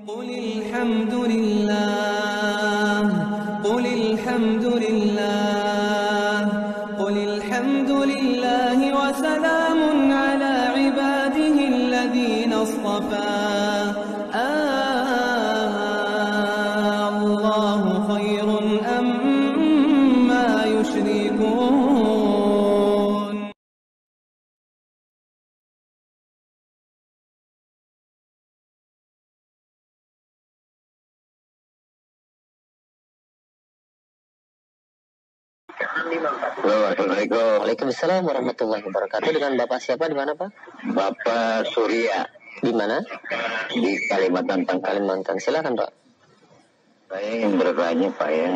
قل الحمد لله قل الحمد لله قل الحمد لله وسلام على عباده الذين اصطفى الله خير أما يشركون. Assalamualaikum. Waalaikumsalam warahmatullahi wabarakatuh. Dengan Bapak siapa, di mana Pak? Bapak Surya Di mana? di Kalimantan Tengah. Kalimantan. Silakan Pak. Saya ingin bertanya Pak ya,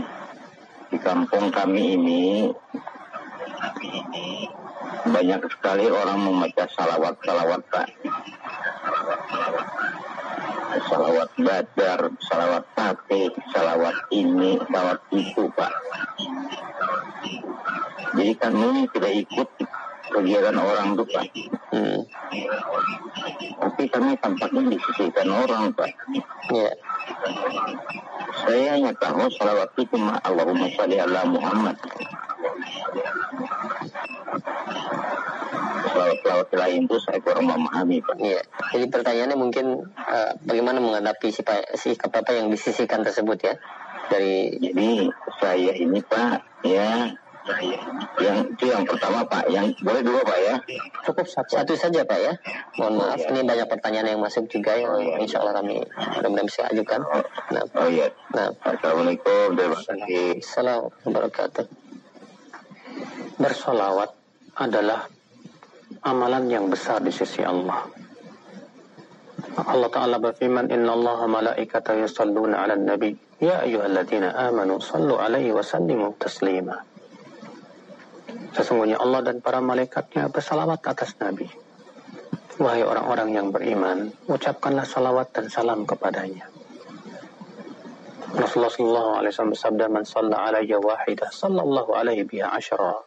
di kampung kami ini banyak sekali orang membaca salawat Pak. Salawat badar, salawat fatih, salawat ini, salawat itu Pak. Jadi kami tidak ikut kegiatan orang itu Pak. Tapi kami tampaknya disisihkan orang Pak. Ya. Saya hanya tahu salawat itu cuma Allahumma sholli ala Muhammad. Salawat lain itu saya kurang memahami Pak. Iya. Jadi pertanyaannya mungkin bagaimana menghadapi sikap apa yang disisihkan tersebut ya? Jadi saya ini Pak ya, yang pertama Pak, yang boleh dua Pak ya? Cukup satu saja Pak ya. Mohon maaf, ini banyak pertanyaan yang masuk juga yang insya Allah kami mudah-mudahan bisa ajukan. Assalamualaikum terima kasih. Assalamualaikum warahmatullahi wabarakatuh. Bersolawat adalah amalan yang besar di sisi Allah. Allah Ta'ala berfirman, Inna Allah malaikata yusalluna ala nabi ya ayyuhalladzina amanu sallu alaihi wa sallimu taslima. Sesungguhnya Allah dan para malaikatnya bersalawat atas Nabi. Wahai orang-orang yang beriman, ucapkanlah salawat dan salam kepadanya. Rasulullah SAW bersabda, Man shalla alayya wahidah sallallahu alaihi biha asyara.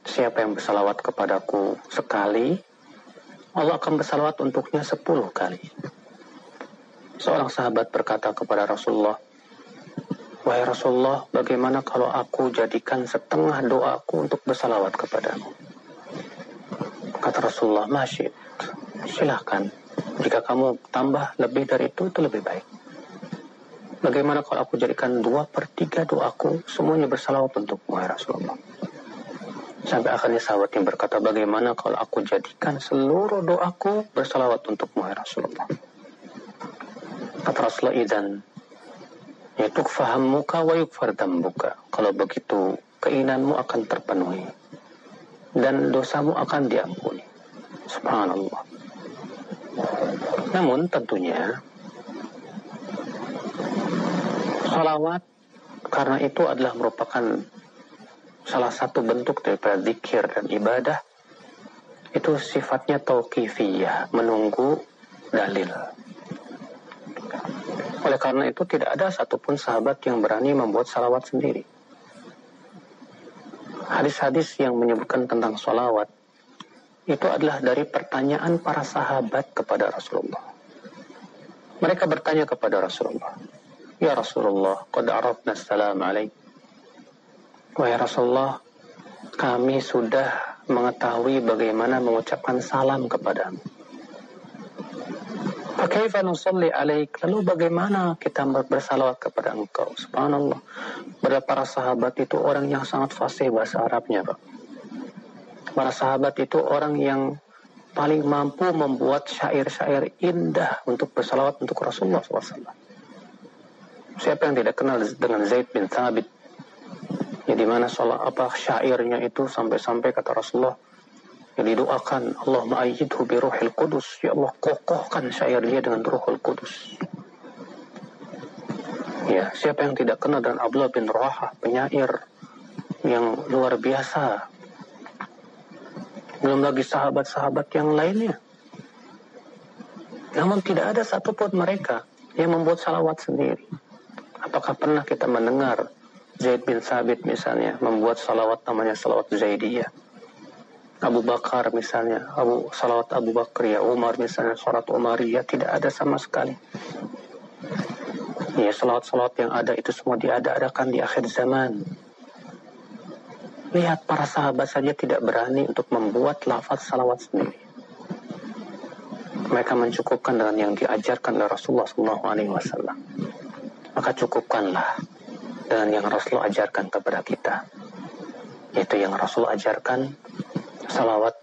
Siapa yang bersalawat kepadaku sekali, Allah akan bersalawat untuknya 10 kali. Seorang sahabat berkata kepada Rasulullah, Wahai Rasulullah, bagaimana kalau aku jadikan setengah doaku untuk bersalawat kepadamu? Kata Rasulullah, Masyid, silahkan. Jika kamu tambah lebih dari itu lebih baik. Bagaimana kalau aku jadikan 2/3 doaku semuanya bersalawat untukmu, wahai Rasulullah? Sampai akhirnya sahabat yang berkata, bagaimana kalau aku jadikan seluruh doaku bersalawat untukmu, wahai Rasulullah? Kata Rasulullah, idzan yatukfa hammuka wa yukfar dambuka. Kalau begitu keinginanmu akan terpenuhi dan dosamu akan diampuni. Subhanallah. Namun tentunya salawat karena itu adalah merupakan salah satu bentuk daripada zikir dan ibadah, itu sifatnya tauqifiyah, menunggu dalil. Oleh karena itu tidak ada satupun sahabat yang berani membuat salawat sendiri. Hadis-hadis yang menyebutkan tentang salawat itu adalah dari pertanyaan para sahabat kepada Rasulullah. Mereka bertanya kepada Rasulullah, Ya Rasulullah, qad arafna salam alaik. Wahai Rasulullah, kami sudah mengetahui bagaimana mengucapkan salam kepadamu. Fakaifa nusalli alaik? Lalu bagaimana kita bersalawat kepada engkau? Subhanallah. Pada para sahabat itu orang yang sangat fasih bahasa Arabnya, Pak. Para sahabat itu orang yang paling mampu membuat syair-syair indah untuk bersalawat untuk Rasulullah SAW. Siapa yang tidak kenal dengan Zaid bin Thabit? Ya, di mana syairnya itu sampai-sampai kata Rasulullah, yang didoakan, Allahumma ayyidhu bi ruhil qudus, ya Allah kokohkan syair dia dengan ruhul qudus. Ya, siapa yang tidak kenal dengan Abdullah bin Rawahah, penyair yang luar biasa. Belum lagi sahabat-sahabat yang lainnya. Namun tidak ada satupun mereka yang membuat salawat sendiri. Apakah pernah kita mendengar Zaid bin Thabit misalnya membuat salawat namanya salawat Zaidiyah? Abu Bakar misalnya, salawat Abu Bakar, ya Umar misalnya, salawat Umariyah, tidak ada sama sekali. Ya, salawat-salawat yang ada itu semua diada-adakan di akhir zaman. Lihat, para sahabat saja tidak berani untuk membuat lafaz salawat sendiri. Mereka mencukupkan dengan yang diajarkan oleh Rasulullah SAW. Maka cukupkanlah dengan yang Rasulullah ajarkan kepada kita, yaitu yang Rasulullah ajarkan salawat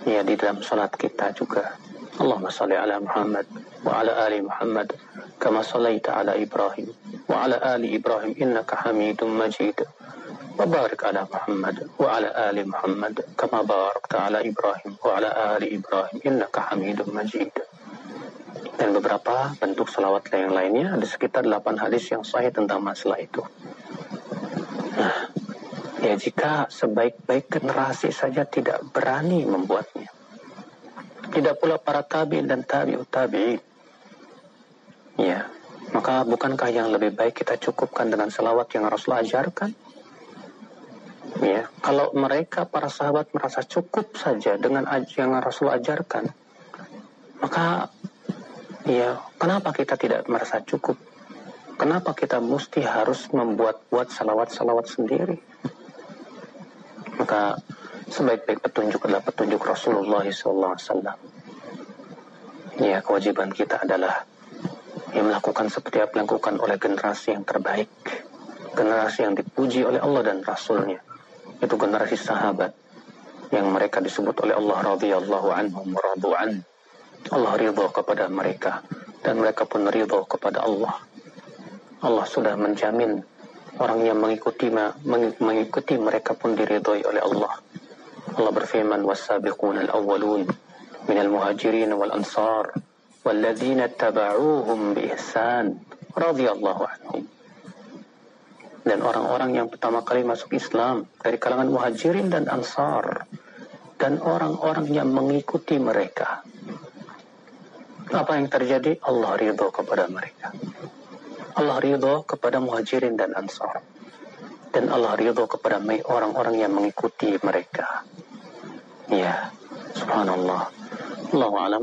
ya di dalam salat kita juga. Allahumma salli ala Muhammad wa ala ali Muhammad kama sallaita ala Ibrahim wa ala ali Ibrahim innaka Hamidum Majid. Wa barik ala Muhammad wa ala ali Muhammad kama barakta ala Ibrahim wa ala ali Ibrahim innaka Hamidum Majid. Dan beberapa bentuk salawat yang lainnya, ada sekitar 8 hadis yang sahih tentang masalah itu. Nah, ya jika sebaik-baik generasi saja tidak berani membuatnya, tidak pula para tabi'in dan tabi'ut tabi'in, ya, maka bukankah yang lebih baik kita cukupkan dengan salawat yang Rasulullah ajarkan? Ya, kalau mereka para sahabat merasa cukup saja dengan yang Rasulullah ajarkan, maka ya, kenapa kita tidak merasa cukup? Kenapa kita mesti harus membuat-buat salawat-salawat sendiri? Maka sebaik-baik petunjuk adalah petunjuk Rasulullah SAW. Ya, kewajiban kita adalah yang melakukan seperti apa yang dilakukan oleh generasi yang terbaik, generasi yang dipuji oleh Allah dan Rasulnya, itu generasi sahabat yang mereka disebut oleh Allah radhiyallahu anhum wa radu an. Allah ridha kepada mereka dan mereka pun ridha kepada Allah. Allah sudah menjamin orang yang mengikuti mereka pun diridhai oleh Allah. Allah berfirman, was-sabiquna al-awwalun minal muhajirin wal ansar walladzina tabauhum bi ihsan radhiyallahu anhum. Dan orang-orang yang pertama kali masuk Islam dari kalangan muhajirin dan ansar dan orang-orang yang mengikuti mereka, apa yang terjadi? Allah ridho kepada mereka. Allah ridho kepada muhajirin dan ansar. Dan Allah ridho kepada orang-orang yang mengikuti mereka. Ya, subhanallah. Allahu a'lam.